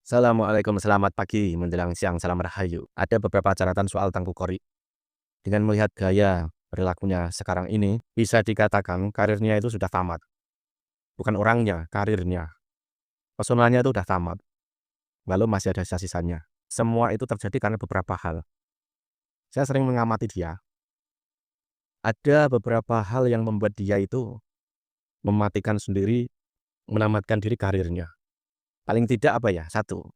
Assalamualaikum, selamat pagi menjelang siang, salam rahayu. Ada beberapa catatan soal Tengku Kori. Dengan melihat gaya perilakunya sekarang ini, bisa dikatakan karirnya itu sudah tamat. Bukan orangnya, karirnya. Personalnya itu sudah tamat. Lalu masih ada sisa-sisanya. Semua itu terjadi karena beberapa hal. Saya sering mengamati dia. Ada beberapa hal yang membuat dia itu mematikan sendiri, menamatkan diri karirnya. Paling tidak apa ya? Satu,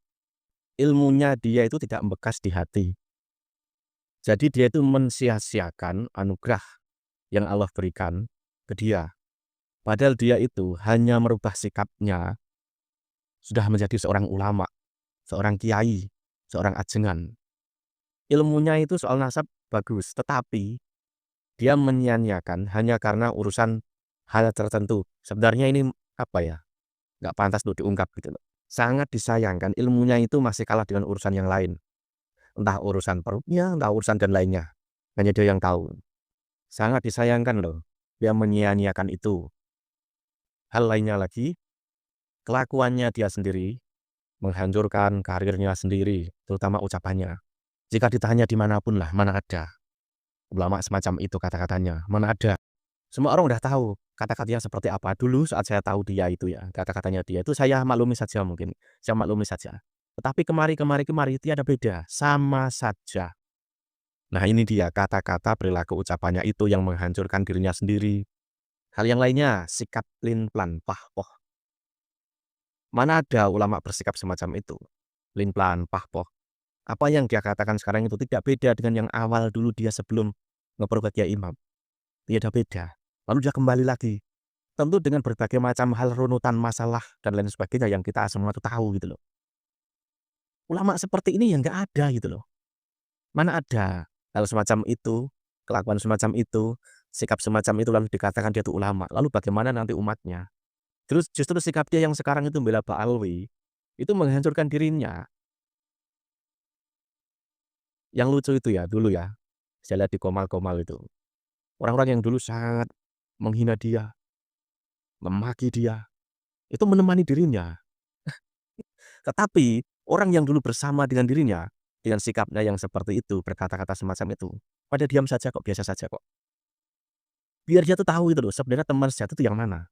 ilmunya dia itu tidak membekas di hati. Jadi dia itu mensia-siakan anugerah yang Allah berikan ke dia. Padahal dia itu hanya merubah sikapnya, sudah menjadi seorang ulama, seorang kiai, seorang ajengan. Ilmunya itu soal nasab bagus, tetapi dia menyia-nyiakan hanya karena urusan hal tertentu. Sebenarnya ini apa ya, nggak pantas untuk diungkap gitu loh. Sangat disayangkan ilmunya itu masih kalah dengan urusan yang lain. Entah urusan perutnya, entah urusan dan lainnya. Hanya dia yang tahu. Sangat disayangkan loh, dia menyia-nyiakan itu. Hal lainnya lagi, kelakuannya dia sendiri menghancurkan karirnya sendiri, terutama ucapannya. Jika ditanya dimanapun lah, mana ada ulama semacam itu kata-katanya, mana ada. Semua orang udah tahu kata-katanya seperti apa. Dulu saat saya tahu dia itu ya, kata-katanya dia itu saya maklumi saja mungkin, saya maklumi saja. Tetapi kemari tiada beda, sama saja. Nah ini dia kata-kata perilaku ucapannya itu yang menghancurkan dirinya sendiri. Hal yang lainnya, sikap lin-plan, pah-poh. Mana ada ulama bersikap semacam itu? Lin-plan, pah-poh. Apa yang dia katakan sekarang itu tidak beda dengan yang awal dulu dia sebelum ngeprok ke Kiai Imam. Tidak beda. Lalu dia kembali lagi. Tentu dengan berbagai macam hal runutan masalah dan lain sebagainya yang kita semua itu tahu gitu loh. Ulama seperti ini yang nggak ada gitu loh. Mana ada hal semacam itu, kelakuan semacam itu, sikap semacam itu lalu dikatakan dia itu ulama. Lalu bagaimana nanti umatnya? Terus justru sikap dia yang sekarang itu membela Pak Alwi, itu menghancurkan dirinya. Yang lucu itu ya dulu ya, saya lihat di Komal-Komal itu. Orang-orang yang dulu sangat menghina dia, memaki dia, itu menemani dirinya. Tetapi orang yang dulu bersama dengan dirinya, dengan sikapnya yang seperti itu, berkata-kata semacam itu, pada diam saja kok, biasa saja kok. Biar dia tuh tahu itu loh, sebenarnya teman sejati itu yang mana.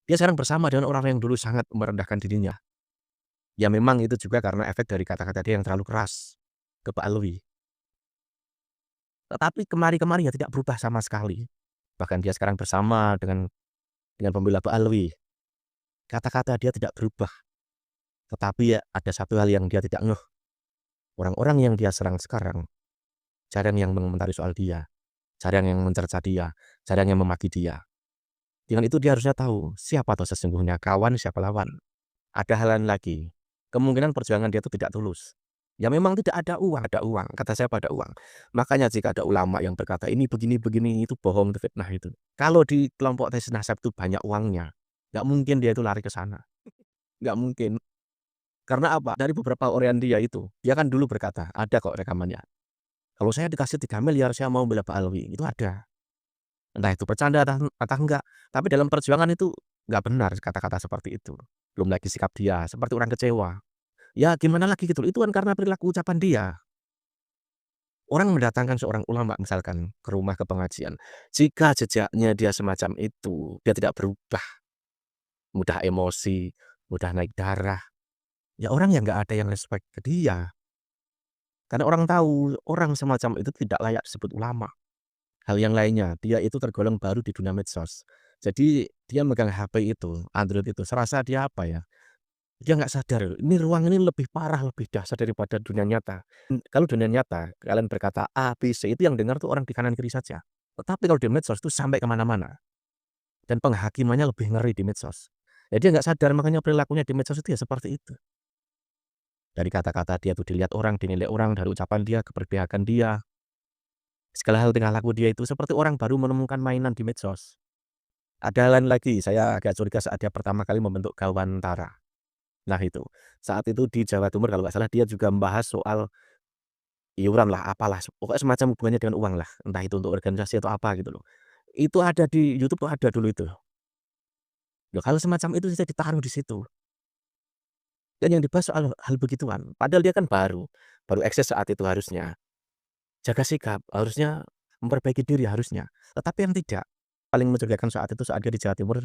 Dia sekarang bersama dengan orang yang dulu sangat merendahkan dirinya. Ya memang itu juga karena efek dari kata-kata dia yang terlalu keras ke Pak Alwi. Tetapi kemari-kemari ya tidak berubah sama sekali. Bahkan dia sekarang bersama dengan pembela Pak Alwi. Kata-kata dia tidak berubah. Tetapi ya ada satu hal yang dia tidak ngeh. Orang-orang yang dia serang sekarang, jarang yang mengomentari soal dia, jarang yang mencerca dia, jarang yang memaki dia. Dengan itu dia harusnya tahu siapa tuh sesungguhnya kawan, siapa lawan. Ada hal lain lagi. Kemungkinan perjuangan dia itu tidak tulus. Ya memang tidak ada uang. Kata saya pada uang. Makanya jika ada ulama yang berkata ini begini-begini itu bohong, itu fitnah itu. Kalau di kelompok tes nasab itu banyak uangnya, nggak mungkin dia itu lari ke sana. Nggak mungkin. Karena apa? Dari beberapa orang dia itu, dia kan dulu berkata, ada kok rekamannya. Kalau saya dikasih 3 miliar, saya mau bela Pak Alwi. Itu ada. Entah itu bercanda atau enggak. Tapi dalam perjuangan itu nggak benar kata-kata seperti itu. Belum lagi sikap dia, seperti orang kecewa. Ya gimana lagi gitu, itu kan karena perilaku ucapan dia. Orang mendatangkan seorang ulama misalkan ke rumah ke pengajian. Jika jejaknya dia semacam itu, dia tidak berubah, mudah emosi, mudah naik darah. Ya orang yang nggak ada yang respect ke dia. Karena orang tahu, orang semacam itu tidak layak disebut ulama. Hal yang lainnya, dia itu tergolong baru di dunia medsos. Jadi dia megang HP itu, Android itu, serasa dia apa ya, dia nggak sadar, ini ruang ini lebih parah, lebih dahsyat daripada dunia nyata. Kalau dunia nyata, kalian berkata A, B, C, itu yang dengar tuh orang di kanan kiri saja. Tetapi kalau di medsos itu sampai kemana-mana. Dan penghakimannya lebih ngeri di medsos. Ya dia nggak sadar, makanya perilakunya di medsos itu ya seperti itu. Dari kata-kata dia tuh dilihat orang, dinilai orang, dari ucapan dia, keberpihakan dia. Segala hal tingkah laku dia itu seperti orang baru menemukan mainan di medsos. Ada lain lagi, saya agak curiga saat dia pertama kali membentuk Gawantara. Nah itu, saat itu di Jawa Timur kalau nggak salah dia juga membahas soal iuran lah, apalah, pokoknya semacam hubungannya dengan uang lah, entah itu untuk organisasi atau apa gitu loh. Itu ada di YouTube tuh ada dulu itu. Loh kalau semacam itu bisa ditaruh di situ. Dan yang dibahas soal hal begituan, padahal dia kan baru eksis saat itu harusnya. Jaga sikap, harusnya memperbaiki diri harusnya. Tetapi yang tidak, paling mencurigakan saat itu saat dia di Jawa Timur,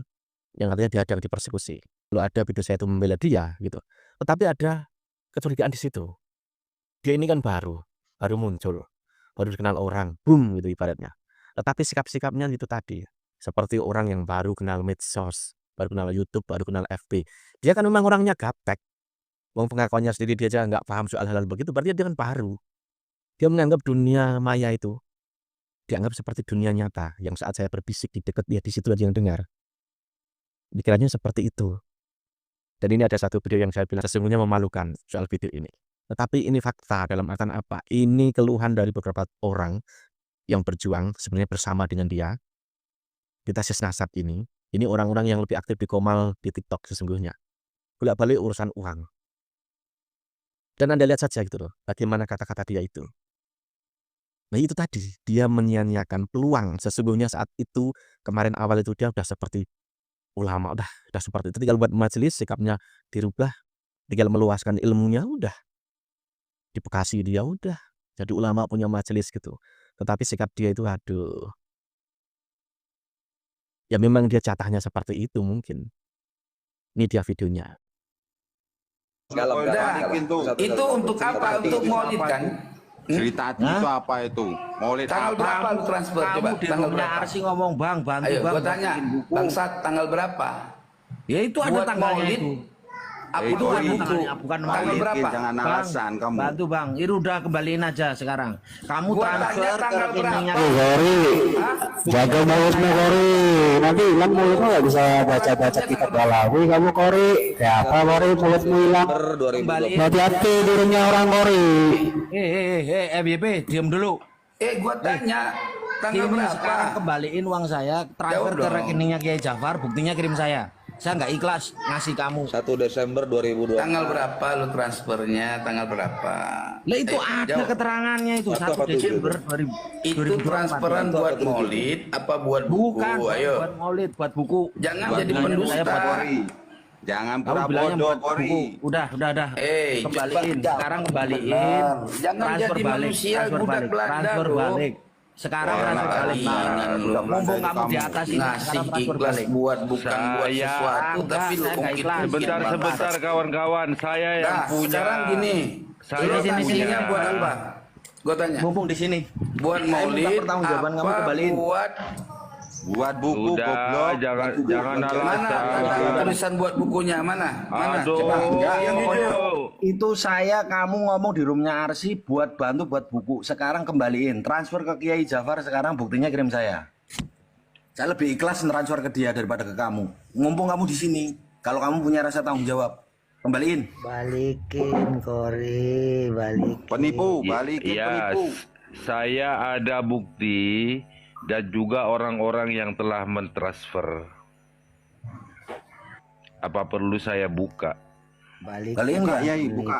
yang katanya dihadang, dipersekusi. Lalu ada video saya itu membela dia gitu. Tetapi ada kecurigaan di situ. Dia ini kan baru muncul, baru dikenal orang, boom gitu ibaratnya. Tetapi sikap-sikapnya itu tadi, seperti orang yang baru kenal medsos, baru kenal YouTube, baru kenal FB. Dia kan memang orangnya gaptek. Wong pengakuannya sendiri dia aja nggak paham soal hal-hal begitu, berarti dia kan baru. Dia menganggap dunia maya itu dianggap seperti dunia nyata, yang saat saya berbisik di dekat dia, di situ aja yang dengar. Pikirannya seperti itu. Dan ini ada satu video yang saya bilang sesungguhnya memalukan soal video ini. Tetapi ini fakta dalam artian apa? Ini keluhan dari beberapa orang yang berjuang sebenarnya bersama dengan dia. Di tesis nasab ini orang-orang yang lebih aktif di Komal, di TikTok sesungguhnya. Bolak-balik urusan uang. Dan Anda lihat saja gitu loh, bagaimana kata-kata dia itu. Nah itu tadi, dia menyia-nyiakan peluang. Sesungguhnya saat itu, kemarin awal itu dia udah seperti ulama, udah seperti itu. Tinggal buat majelis, sikapnya dirubah, tinggal meluaskan ilmunya, udah. Di Bekasi dia udah jadi ulama punya majelis gitu. Tetapi sikap dia itu aduh. Ya memang dia jatahnya seperti itu mungkin. Ini dia videonya. Itu untuk apa? Untuk maulid kan? Cerita itu apa itu? Maulid Tanggal apa? berapa lu transfer? Kamu Coba di tanggal rumahnya berapa? Arsi ngomong bang, bantu Ayo bang. gua tanya, bikin buku. bangsat tanggal berapa? Ya itu ada Buat tanggalnya maulid, itu. apa Itu buat ada buku? tanggalnya, bukan Tanggal maulid. berapa? Jangan Bang, alasan kamu. bantu bang. Itu udah kembaliin aja sekarang. Kamu Gua transfer tanya ke tanggal rekeningnya. berapa? Kori, Hah? jaga mulutmu Kori. Nanti hilang mulutmu nggak bisa baca-baca kitab Balawi kamu Kori. Kayak apa Kori mulutmu hilang? Kembaliin. Hati-hati turunnya orang Kori. FYP, diam dulu. Gua tanya tanggal Ini sekarang berapa? kembaliin uang saya, transfer Jauh ke dong. rekeningnya Kiai Jafar, buktinya kirim saya. Saya nggak ikhlas ngasih kamu. 1 Desember 2020. Tanggal berapa lu transfernya? Tanggal berapa? Lah itu ada jawab. keterangannya itu Apa 1 tuh, Desember Itu 2024. transferan buat maulid apa buat buku? Bukan Ayo. buat maulid, buat buku. Jangan Buat jadi bilangnya pendusta. saya buat Kori. Jangan Kamu pura bilangnya bodoh buat buku. Kori. Udah. Kembaliin. cepat. Sekarang kembaliin. Benar. Jangan Transfer jadi balik. manusia Transfer budak balik. Belanda, Transfer bro. balik. Sekarang Wah, transfer balik. Kalian lu Mumpung kamu di atas ini, ngasih sekarang transfer ikhlas balik. buat bukan buat Saya- sesuatu Enggak, tapi lu saya nggak ungkit ikhlas. Sebentar kawan-kawan, saya yang Nah, punya. sekarang gini. Saya Lu sini, kasihnya punya. buat apa? Gue tanya. Mumpung di sini. Buat Saya minta maulid pertanggungjawaban kamu apa kembaliin. buat Buat buku Udah, goblok. jangan mana? alasan. Ada tulisan buat bukunya mana? Mana? Aduh, Coba. Yang jujur. Itu saya kamu ngomong di roomnya Arsi buat bantu buat buku. Sekarang kembaliin. Transfer ke Kiai Jafar sekarang buktinya kirim saya. Saya lebih ikhlas transfer ke dia daripada ke kamu. Mumpung kamu di sini. Kalau kamu punya rasa tanggung jawab, kembaliin. Balikin Kori, balikin. Penipu, balikin Ya, penipu. saya ada bukti dan juga orang-orang yang telah mentransfer. Apa perlu saya buka? Balikin. Balikin nggak? Iya, buka.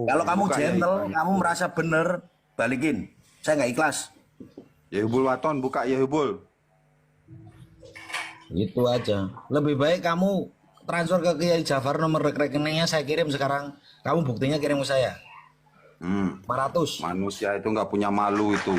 Kalau kamu Buka, gentle, ya. kamu merasa bener, balikin. Saya nggak ikhlas. Ya Hubul Waton, buka ya Hubul. Itu aja. Lebih baik kamu transfer ke Kiai Jafar nomor rekeningnya saya kirim sekarang. Kamu buktinya kirim ke saya. 500. Manusia itu nggak punya malu itu.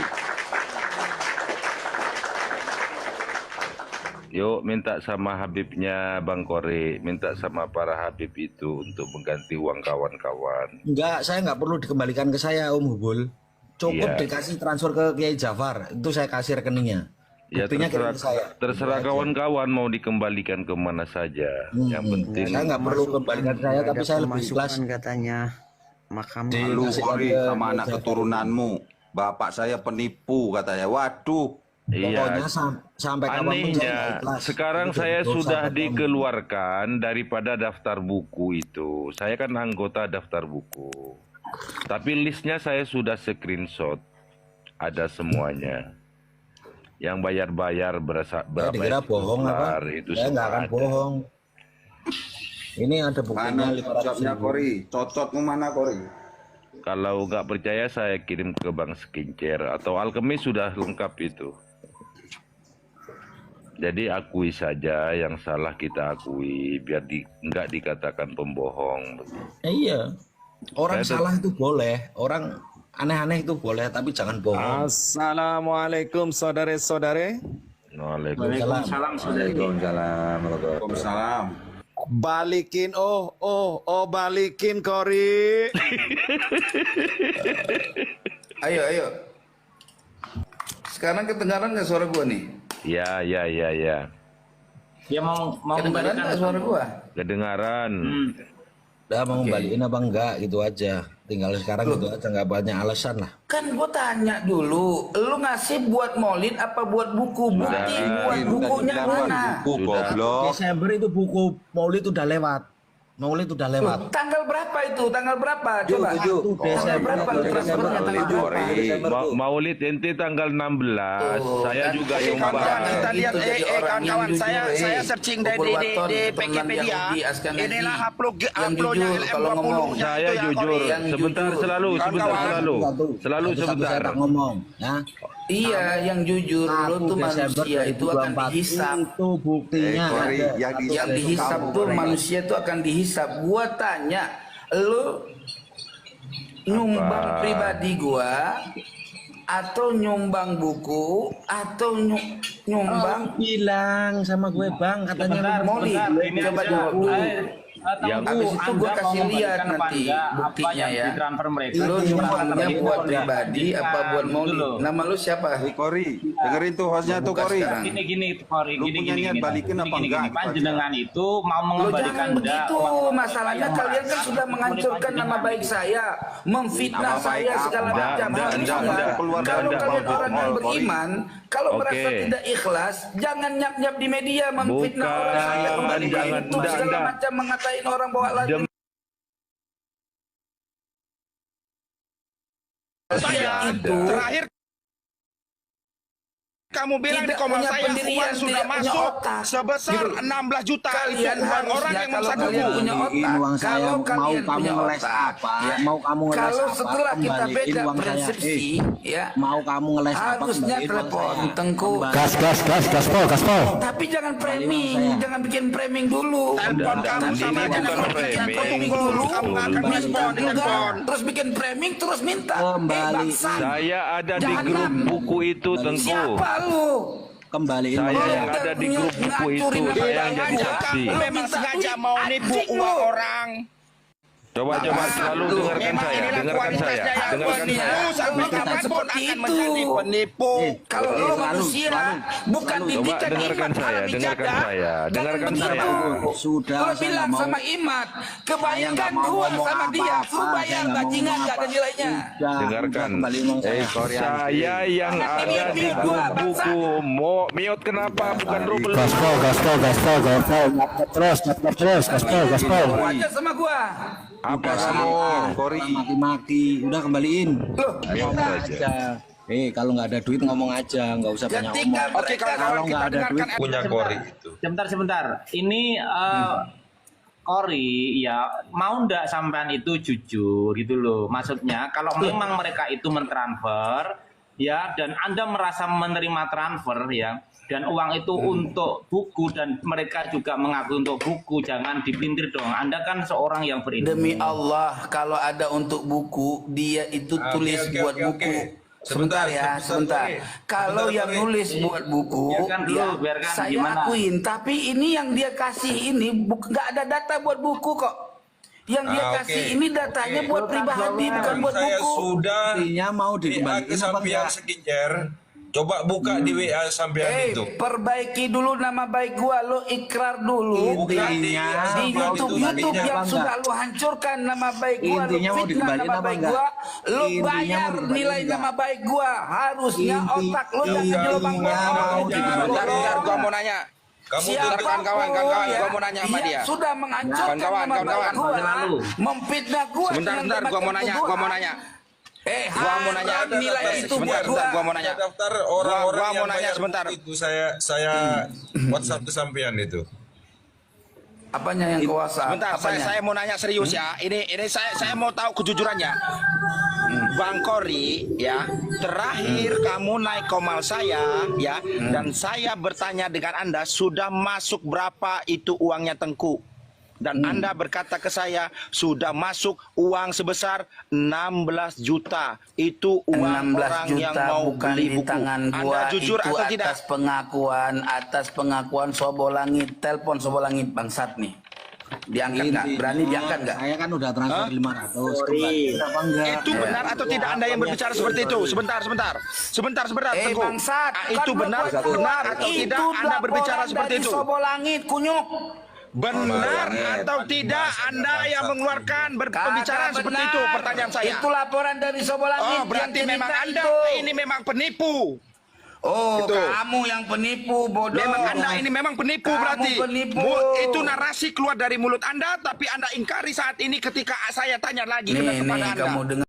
Yuk minta sama Habibnya Bang Kori, minta sama para Habib itu untuk mengganti uang kawan-kawan. Enggak, saya nggak perlu dikembalikan ke saya Om Hubul. Cukup Iya. dikasih transfer ke Kiai Jafar. Itu saya kasih rekeningnya. Ya Buktinya kirim ke saya. terserah kawan-kawan mau dikembalikan ke mana saja. Yang penting Saya nggak perlu kembalikan saya, tapi saya lebih ikhlas. Katanya makam Lu Kasih Kori ke sama Kiai anak Jafar. keturunanmu. Bapak saya penipu katanya. Waduh. Pokoknya iya. sampai kapanpun saya nggak Anehnya, ikhlas. sekarang Itu saya dosa sudah buat kamu. dikeluarkan daripada daftar buku itu. Saya kan anggota daftar buku. Tapi listnya saya sudah screenshot. Ada semuanya. Yang bayar-bayar Saya berapa dikira itu bohong apa? dolar, itu Saya nggak semua akan ada. bohong. Ini ada buktinya Mana 500 cocotnya ribu. Kori? Cocotmu mana Kori? Kalau nggak percaya saya kirim ke Bang Skincare atau Alchemy sudah lengkap itu. Jadi akui saja yang salah kita akui, biar nggak dikatakan pembohong. Iya. Orang Saya salah itu boleh, orang aneh-aneh itu boleh, tapi jangan bohong. Assalamualaikum saudara-saudare. Waalaikumsalam. Waalaikumsalam. Balikin balikin Kori. Ayo. Sekarang kedengaran nggak suara gua nih? Ya. Dia mau Kedengaran nggak suara gua? Kedengaran. Udah mau ngembaliin apa enggak gitu aja. Tinggal sekarang gitu aja, nggak banyak alasan lah. Kan gua tanya dulu, lu ngasih buat maulid apa buat buku? Bukti buat bukunya mana? Buku goblok. Desember itu buku Maulid udah lewat. Maulid udah lewat. Tanggal berapa itu? Tanggal berapa? Coba. Tanggal berapa? Transfernya tanggal berapa? Maulid ente tanggal 16. Saya juga Kawan-kawan, nyumbang. kita lihat kawan-kawan, saya searching di Wikipedia. Inilah uploadnya kalau ngomong. Saya jujur. Sebentar selalu. Saya tak ngomong, ya. Iya, yang jujur lu tuh Desember manusia itu akan 2024 dihisap. Itu buktinya Kori, ada. Yang dihisap tuh manusia tuh akan dihisap. Gua tanya, lu nyumbang pribadi gua atau nyumbang buku atau nyumbang Bilang sama gue bang, katanya Maulid. Coba jawab dulu. Habis itu gue kasih lihat nanti buktinya ya. Lu nyumbangnya buat pribadi apa buat Maulid? Nama lu siapa? Kori, dengerin tuh hostnya tuh Buka Kori. sekarang. Gini Kori, Lu punya niat balikin apa enggak? Panjenengan itu mau Lo mengembalikan jangan begitu, masalahnya kalian kan sudah menghancurkan nama baik saya, memfitnah Nama baik saya segala apa? macam. Enggak, Harusnya keluar kalau dari kalian bohong, orang yang Kori. beriman, kalau Oke. merasa tidak ikhlas, jangan nyap-nyap di media memfitnah Bukan, orang saya kembali jangan, itu segala enggak. macam mengatain orang bawa lagi. saya Itu terakhir kamu bilang di tidak komen punya saya pendirian, uang sudah tidak punya masuk otak. sebesar Gitu. 16 juta Kalian itu uang harusnya orang yang kalau mau kalian buku. punya Kembaliin otak, uang saya, kalau mau kalian kamu punya ngeles otak, apa, ya. mau kamu ngeles Kalau apa, setelah kita kembaliin beda uang saya. persepsi, ya, Mau kamu ngeles apa, harusnya kembaliin uang telepon saya. Tengku. Gaspol. Tapi jangan framing, jangan bikin framing dulu. Telepon kamu Nanti sama ini jangan bukan bikin framing framing dulu. dulu, kamu nggak akan Minta respon di juga, telepon. terus bikin framing, terus minta. Kembali. Bangsat. Saya ada di Jangan grup nam. buku itu, Tengku. Siapa lu? Kembaliin Saya uang yang saya. ada di grup buku itu, saya yang jadi saksi. Memang sengaja mau nipu uang orang. Coba selalu dengarkan Memang saya, inilah dengarkan saya, kualitasnya yang dengarkan penipu saya. sampai Bukan kapanpun seperti akan itu. menjadi penipu. Kalau lu Selalu, manusia, bukan Coba didikan dengarkan Imat saya, malah dengarkan dijaga. saya, Jangan dengarkan begitu. saya. Sudah, Lu saya bilang nggak sama mau. Imat, Saya kebaikan nggak mau gua ngomong sama dia, apa-apa, lu bayar saya nggak gaji mau nggak ngomong ada nilainya. Dengarkan. Kembaliin uang saya. Saya yang ada di grup buku. Miot kenapa? Bukan rubel. Gaspol. Terus. Gaspol. Lu aja sama gua. Apa kamu? Kori. Maki-maki, udah kembaliin. Loh, Aja. Kalau nggak ada duit ngomong aja, nggak usah banyak ketika ngomong. Oke, mereka kawan-kawan, Kalau kita nggak ada dengarkan duit, Punya Kori itu. Sebentar. Ini Kori ya mau ndak sampean itu jujur gitu loh. Maksudnya kalau memang mereka itu mentransfer ya dan Anda merasa menerima transfer ya dan uang itu untuk buku dan mereka juga mengaku untuk buku, jangan dipintir dong. Anda kan seorang yang berilmu. demi Allah, kalau ada untuk buku, dia itu tulis buat buku. Sebentar ya, sebentar. Kalau yang nulis buat buku, Biarkan dulu, biarkan. saya Gimana? akuin. Tapi ini yang dia kasih ini nggak ada data buat buku kok. Yang dia kasih ini datanya buat pribadi, bukan buat Saya buku. sudah buktinya mau WA dikembaliin ke apa sampean enggak? sekijar. Coba buka di WA sampean itu. Perbaiki dulu nama baik gua, lo ikrar dulu. Bukan di YouTube yang sudah lo hancurkan nama baik gua, lo Intinya mau fitnah dikembaliin nama apa baik enggak? gua, lo Intinya bayar mau dikembaliin nilai enggak? nama baik gua. Harusnya otak lo jangan jelobang Bentar, gua mau nanya. Kamu Siapa kawan-kawan, gua mau nanya sama dia. sudah menghancurkan Kawan-kawan, nama baik gua, memfitnah gua. Bentar, dengan gua mau berbagai nanya, tuduhan. gua mau nanya. Gua mau nanya nilai itu buat gua. Gua mau nanya. Ada daftar orang-orang Gua yang mau nanya bayar sebentar. buku itu saya WhatsApp ke sampean itu. Apanya yang kuasa? Bentar, saya mau nanya serius ya. Ini saya mau tahu kejujurannya. Bang Kori, ya, terakhir kamu naik komal saya, ya, dan saya bertanya dengan Anda, sudah masuk berapa itu uangnya Tengku? Dan Anda berkata ke saya, sudah masuk uang sebesar 16 juta. Itu uang 16 orang juta yang mau bukan beli di buku. tangan Anda gua, jujur itu atau tidak? atas pengakuan Sobolangit. Telepon Sobolangit bangsat nih. Diangkat nggak? Berani diangkat nggak? Saya kan udah transfer 500. Apa enggak? Itu benar atau tidak Anda yang berbicara seperti itu? Sebentar. Tengku. Bangsat, Itu benar atau tidak Anda berbicara seperti itu? Sobolangit kunyuk. Benar atau tidak Anda yang mengeluarkan pembicaraan seperti itu? Pertanyaan saya. Itu laporan dari Sobolangit. Oh, berarti yang memang cerita Anda itu. ini memang penipu. Oh, Itu. kamu yang penipu, bodoh. Memang Anda ini memang penipu Kamu berarti. penipu. Itu narasi keluar dari mulut Anda, tapi Anda ingkari saat ini ketika saya tanya lagi kepada Nih, Anda. kamu dengar.